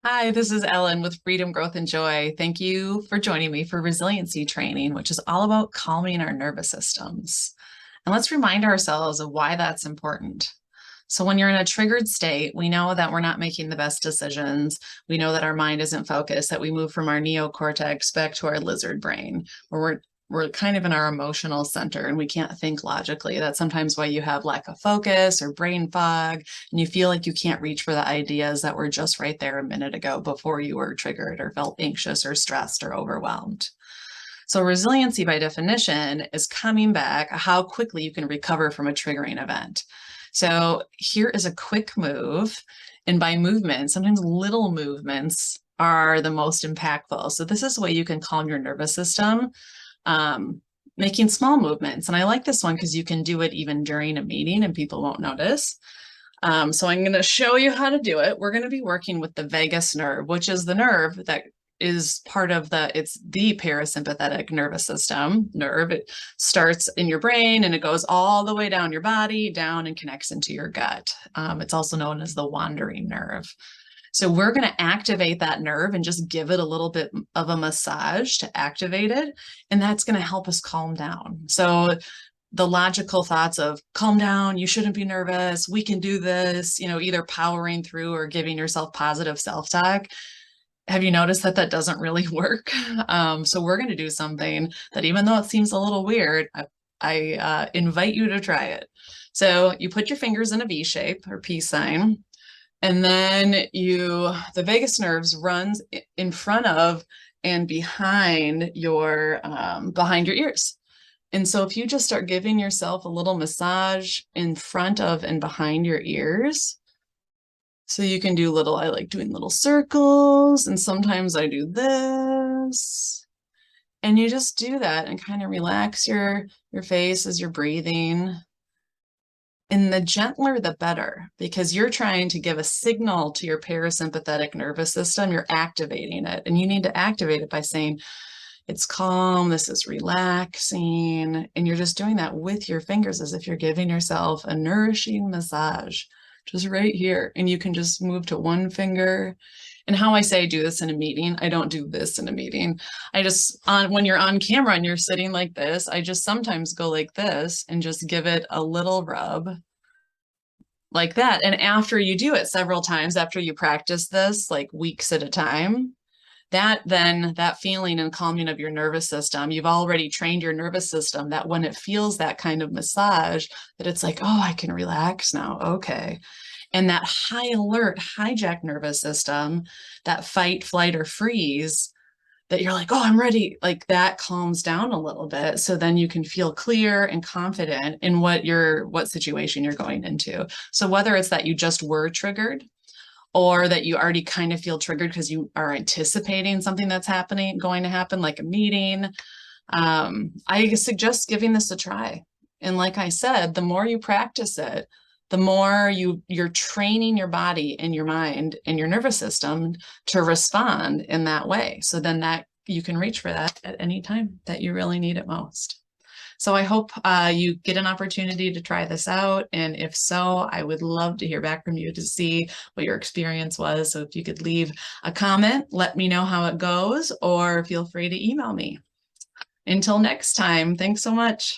Hi, this is Ellen with Freedom, Growth, and Joy. Thank you for joining me for resiliency training, which is all about calming our nervous systems. And let's remind ourselves of why that's important. So, when you're in a triggered state, we know that we're not making the best decisions. We know that our mind isn't focused, that we move from our neocortex back to our lizard brain, where we're kind of in our emotional center and we can't think logically. That's sometimes why you have lack of focus or brain fog, and you feel like you can't reach for the ideas that were just right there a minute ago before you were triggered or felt anxious or stressed or overwhelmed. So, resiliency by definition is coming back, how quickly you can recover from a triggering event. So, here is a quick move. And by movement, sometimes little movements are the most impactful. So, this is a way you can calm your nervous system, making small movements. And I like this one because you can do it even during a meeting and people won't notice. So I'm going to show you how to do it. We're going to be working with the vagus nerve, which is the nerve that is part of it's the parasympathetic nervous system nerve. It starts in your brain and it goes all the way down your body, down and connects into your gut. It's also known as the wandering nerve. So we're going to activate that nerve and just give it a little bit of a massage to activate it. And that's going to help us calm down. So the logical thoughts of calm down, you shouldn't be nervous, we can do this, either powering through or giving yourself positive self-talk. Have you noticed that that doesn't really work? So we're going to do something that, even though it seems a little weird, I invite you to try it. So you put your fingers in a V shape or peace sign. And then the vagus nerves runs in front of and behind your ears. And so if you just start giving yourself a little massage in front of and behind your ears, so you can do I like doing little circles, and sometimes I do this. And you just do that and kind of relax your face as you're breathing. And the gentler, the better, because you're trying to give a signal to your parasympathetic nervous system. You're activating it, and you need to activate it by saying, it's calm, this is relaxing. And you're just doing that with your fingers as if you're giving yourself a nourishing massage, just right here. And you can just move to one finger. And how I say do this in a meeting, I don't do this in a meeting. When you're on camera and you're sitting like this, I just sometimes go like this and just give it a little rub like that. And after you do it several times, after you practice this like weeks at a time, that feeling and calming of your nervous system, you've already trained your nervous system that when it feels that kind of massage, that it's like, oh, I can relax now. Okay. And that high alert, hijack nervous system, that fight, flight, or freeze, that you're like, oh, I'm ready, like that calms down a little bit. So then you can feel clear and confident in what situation you're going into. So whether it's that you just were triggered, or that you already kind of feel triggered because you are anticipating something that's going to happen, like a meeting, I suggest giving this a try. And like I said, the more you practice it, the more you're training your body and your mind and your nervous system to respond in that way. So then that you can reach for that at any time that you really need it most. So I hope you get an opportunity to try this out. And if so, I would love to hear back from you to see what your experience was. So if you could leave a comment, let me know how it goes, or feel free to email me. Until next time, thanks so much.